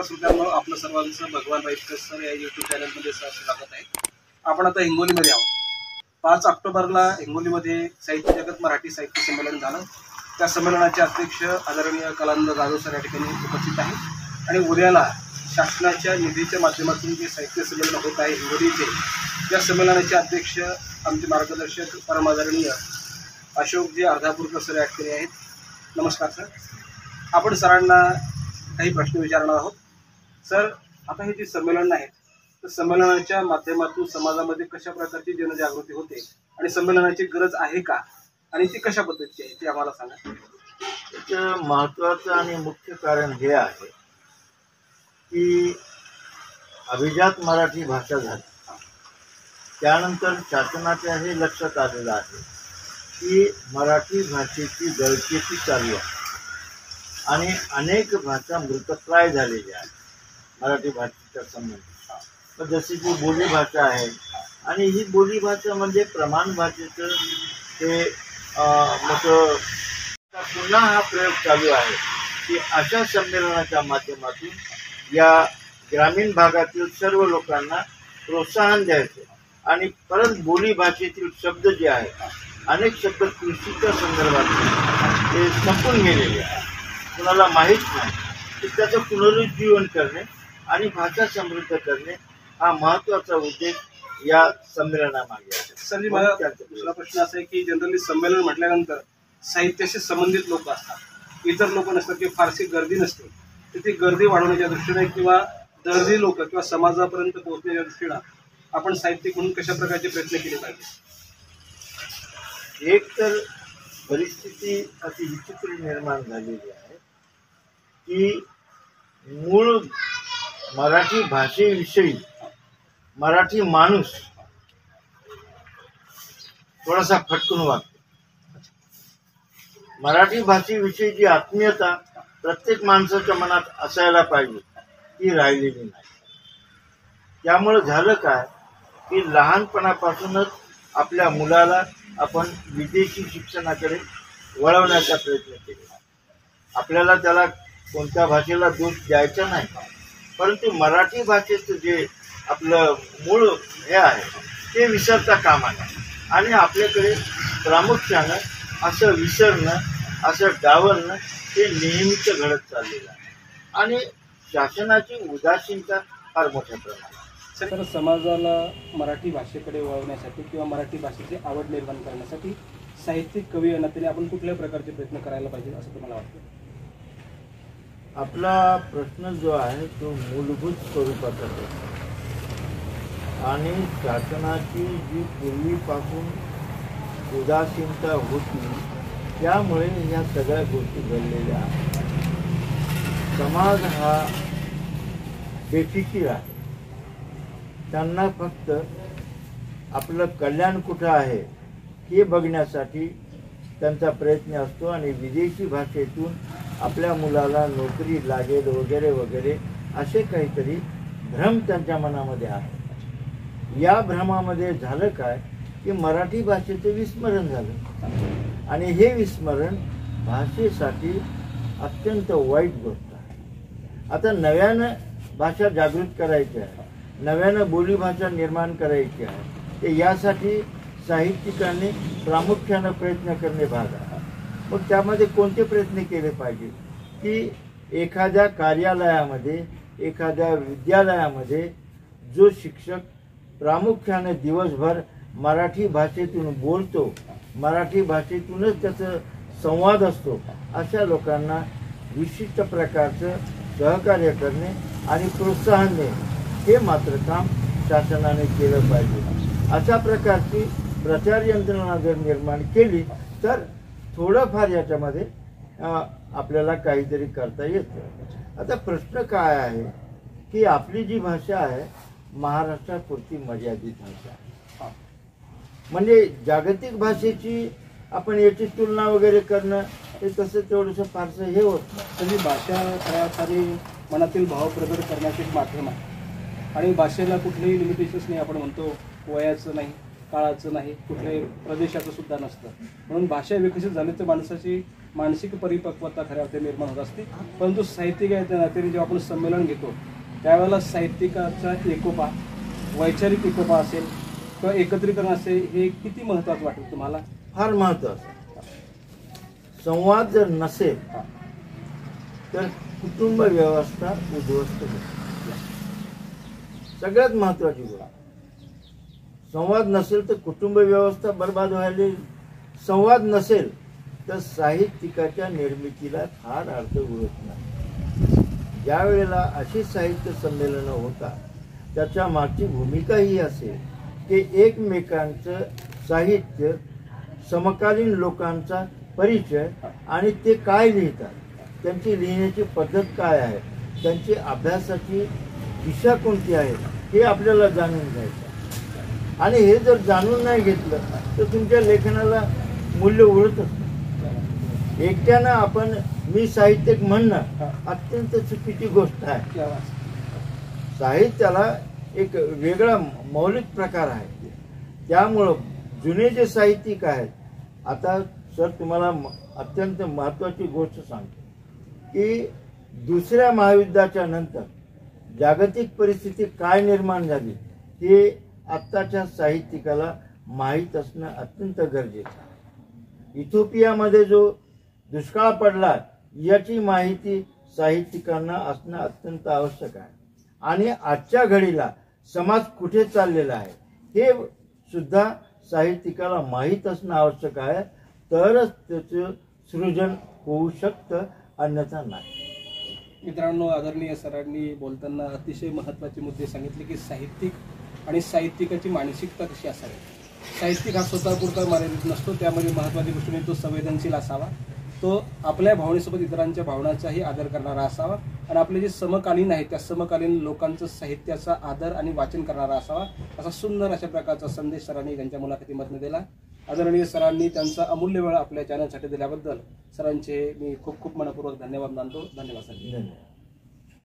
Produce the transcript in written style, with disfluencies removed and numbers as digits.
श्रोत्यांनो, आपलं सर्वांचं भगवान राईतकर सर या यूट्यूब चॅनलमध्ये स्वागत आहे. आपण आता हिंगोलीमध्ये आहोत. 5 ऑक्टोबरला हिंगोलीमध्ये साहित्य जगत मराठी साहित्य संमेलन झालं. त्या संमेलनाचे अध्यक्ष आदरणीय कलांद जाधव सर या ठिकाणी उपस्थित आहेत आणि उद्याला शासनाच्या निधीच्या माध्यमातून जे साहित्य संमेलन होत आहे हिंगोलीचे, या संमेलनाचे अध्यक्ष आमचे मार्गदर्शक परम आदरणीय अशोकजी अर्धापूरकर सर या ठिकाणी आहेत. नमस्कार सर. आपण सरांना काही प्रश्न विचारणार आहोत. सर, आता हे जे संमेलन आहे तर संमेलनाच्या माध्यमातून समाजामध्ये कशा प्रकारची जनजागृती होते आणि संमेलनाची गरज आहे का आणि ती कशा पद्धतीची आहे ते आम्हाला सांगा. त्याचं महत्त्वाचं आणि मुख्य कारण हे आहे की अभिजात मराठी भाषा झाली. त्यानंतर शासनाच्या हे लक्षात आलेलं आहे की मराठी भाषेची गळचेपी चालू आहे आणि अनेक भाषा मृतप्राय झालेल्या आहेत मराठी भाषेच्या संबंधित. जशी की बोली भाषा आहे आणि ही बोली भाषा म्हणजे प्रमाण भाषेचं ते मोठं. पुन्हा हा प्रयोग चालू आहे की अशा संमेलनाच्या माध्यमातून या ग्रामीण भागातील सर्व लोकांना प्रोत्साहन द्यायचं आणि परत बोली भाषेतील शब्द जे आहेत, अनेक शब्द कृषीच्या संदर्भात ते संपून गेलेले आहेत, कुणाला माहीत नाही, की त्याचं पुनरुज्जीवन करणे आणि भाषा समृद्ध करणे हा महत्त्वाचा उद्देश या संमेलनामागे आहे. सर, माझा दुसरा प्रश्न असा आहे की जनरली संमेलन म्हटल्यानंतर साहित्याशी संबंधित लोक असतात, इतर लोक नसतात किंवा फारशी गर्दी नसते. तर ती गर्दी वाढवण्याच्या दृष्टीने किंवा दर्दी लोक किंवा समाजापर्यंत पोहोचण्याच्या दृष्टीनं आपण साहित्यिक म्हणून कशा प्रकारचे प्रयत्न केले पाहिजे. एक तर परिस्थिती अति विचित्र निर्माण झालेली आहे की मूळ मराठी भाषेविषयी मराठी माणूस थोडासा फटकून वागतो. मराठी भाषेविषयी जी आत्मीयता प्रत्येक माणसाच्या मनात असायला पाहिजे ती राहिलेली नाही. त्यामुळे झालं काय की लहानपणापासूनच आपल्या मुलाला आपण विदेशी शिक्षणाकडे वळवण्याचा प्रयत्न केला. आपल्याला त्याला कोणत्या भाषेला दोष द्यायचा नाही, परंतु मराठी भाषेचं जे आपलं मूळ हे आहे ते विसरता कामा नये आणि आपल्याकडे प्रामुख्यानं असं विसरणं, असं डावलणं हे नेहमीच घडत चाललेलं आहे आणि शासनाची उदासीनता फार मोठ्या प्रमाणात. तर समाजाला मराठी भाषेकडे वळवण्यासाठी किंवा मराठी भाषेची आवड निर्माण करण्यासाठी साहित्यिक कवी या नात्याने आपण कुठल्या प्रकारचे प्रयत्न करायला पाहिजे असं तुम्हाला वाटतं. आपला प्रश्न जो आहे तो मूलभूत स्वरूपाचा आहे आणि शासनाची जी पूर्वीपासून उदासीनता होती त्यामुळे ह्या सगळ्या गोष्टी घडलेल्या आहेत. समाज हा बेफिकीर आहे. त्यांना फक्त आपलं कल्याण कुठं आहे हे बघण्यासाठी त्यांचा प्रयत्न असतो आणि विदेशी भाषेतून आपल्या मुलाला नोकरी लागेल वगैरे वगैरे असे काहीतरी भ्रम त्यांच्या मनामध्ये आहे. या भ्रमामध्ये झालं काय की मराठी भाषेचं विस्मरण झालं आणि हे विस्मरण भाषेसाठी अत्यंत वाईट गोष्ट आहे. आता नव्यानं भाषा जागृत करायची आहे, नव्यानं बोलीभाषा निर्माण करायची आहे, ते यासाठी साहित्यिकांनी प्रामुख्यानं प्रयत्न करणे भाग आहे. मग त्यामध्ये कोणते प्रयत्न केले पाहिजे की एखाद्या कार्यालयामध्ये, एखाद्या विद्यालयामध्ये जो शिक्षक प्रामुख्याने दिवसभर मराठी भाषेतून बोलतो, मराठी भाषेतूनच त्याचं संवाद असतो, अशा लोकांना विशिष्ट प्रकारचं सहकार्य करणे आणि प्रोत्साहन देणे हे मात्र काम शासनाने केलं पाहिजे. अशा प्रकारची प्रचार यंत्रणा जर निर्माण केली तर थोडंफार याच्यामध्ये आपल्याला काहीतरी करता येतं. आता प्रश्न काय आहे की आपली जी भाषा आहे महाराष्ट्रापुरती मर्यादित भाषा आहे. म्हणजे जागतिक भाषेची आपण याची तुलना वगैरे करणं हे तसं तेवढंसं फारसं हे होत नाही. तरी भाषा खरी मनातील भाव प्रकट करण्याचे एक माध्यम आहे आणि भाषेला कुठलेही लिमिटेशन्स नाही. आपण म्हणतो वयाचं नाही, काळाचं नाही, कुठल्याही प्रदेशाचं सुद्धा नसतं. म्हणून भाषा विकसित झाली तर माणसाची मानसिक परिपक्वता खऱ्या अर्थाने निर्माण होत असते. परंतु साहित्यिक आहे नात्याने जेव्हा आपण संमेलन घेतो त्यावेळेला साहित्यिकाचा एकोपा, वैचारिक एकोपा असेल किंवा एकत्रीकरण असेल, हे किती महत्त्वाचं वाटेल तुम्हाला? फार महत्वाचं. संवाद जर नसेल तर कुटुंब व्यवस्था उद्ध्वस्त होते. सगळ्यात महत्वाची गोष्ट, संवाद नसेल तर कुटुंब व्यवस्था बर्बाद व्हायला. संवाद नसेल तर साहित्यिकाच्या निर्मितीला फार अर्थ उरत नाही. ज्या वेळेला अशी साहित्य संमेलनं होतात त्याच्या मागची भूमिका ही असेल की एकमेकांचं साहित्य, समकालीन लोकांचा परिचय आणि ते काय लिहितात, त्यांची लिहिण्याची पद्धत काय आहे, त्यांची अभ्यासाची दिशा कोणती आहे हे आपल्याला जाणून घ्यायचं. आणि हे जर जाणून नाही घेतलं तर तुमच्या लेखनाला मूल्य उरतच नाही. एकट्यानं आपण मी साहित्यिक म्हणणं अत्यंत चुकीची गोष्ट आहे. साहित्याला एक वेगळा मौलिक प्रकार आहे. त्यामुळं जुने जे साहित्यिक आहेत, आता सर तुम्हाला अत्यंत महत्त्वाची गोष्ट सांगतो की दुसऱ्या महायुद्धाच्या नंतर जागतिक परिस्थिती काय निर्माण झाली हे आत्ताच्या साहित्यिकाला माहीत असणं अत्यंत गरजेचं आहे. इथिओपियामध्ये जो दुष्काळ पडला याची माहिती साहित्यिकांना असणं अत्यंत आवश्यक आहे. आणि आजच्या घडीला समाज कुठे चाललेला आहे हे सुद्धा साहित्यिकाला माहीत असणं आवश्यक आहे. तरच त्याचं सृजन होऊ शकतं, अन्यथा नाही. मित्रांनो, आदरणीय सरांनी बोलताना अतिशय महत्त्वाचे मुद्दे सांगितले की साहित्यिक आणि साहित्यिकाची मानसिकता कशी असावी. साहित्यिक हा स्वतःपुरता मर्यादित नसतो, त्यामध्ये महत्त्वाची गोष्ट तो संवेदनशील असावा, तो आपल्या भावनेसोबत इतरांच्या भावनांचाही आदर करणारा असावा आणि आपले जे समकालीन आहेत त्या समकालीन लोकांचं साहित्याचा आदर आणि वाचन करणारा असावा. असा सुंदर अशा प्रकारचा संदेश सरांनी त्यांच्या मुलाखतीमधून दिला. आदरणीय सरांनी त्यांचा अमूल्य वेळ आपल्या चॅनलसाठी दिल्याबद्दल सरांचे मी खूप खूप मनपूर्वक धन्यवाद मानतो. धन्यवाद सर. धन्यवाद.